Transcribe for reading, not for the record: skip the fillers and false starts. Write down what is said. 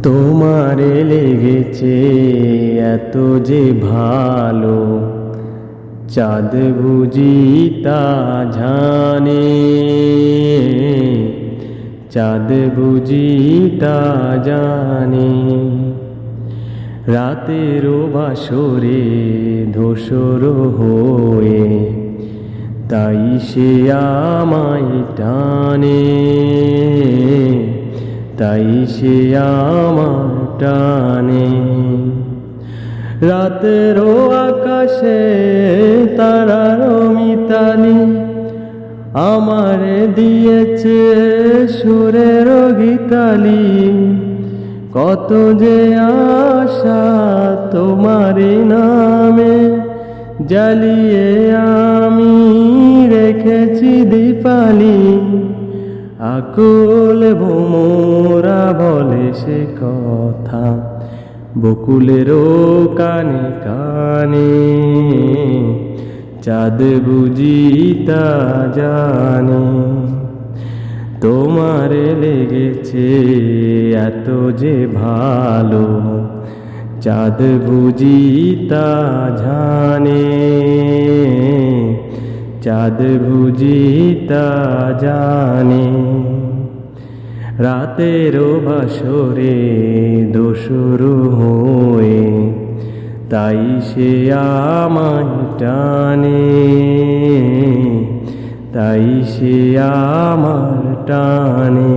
তোমারে লেগেছে এত যে ভালো, চাঁদ বুঝি তা জানে, চাঁদ বুঝি তা জানে। রাতেরও বাসরে ধূসর হয়ে তাই সে আমায় টানে, তাই সে আমায় টানে। রাতেরও আকাশে তারার মিতালি আমারে দিয়েছে সুরের গীতালি। কত যে আশা তোমারি নামে জ্বালিয়ে আমি রেখেছি দীপালি। আকুল ভোমরা বলে সে কথা বকুলেরও কানে কানে, চাঁদ বুঝি তা জানে। তোমারে লেগেছে এত যে ভালো, চাঁদ বুঝি তা জানে, চাঁদ বুঝি তা জানে। রাতেরও বাসরে ধূসর হয়ে তাই সে আমায় টানে, তাই সে আমার টানে।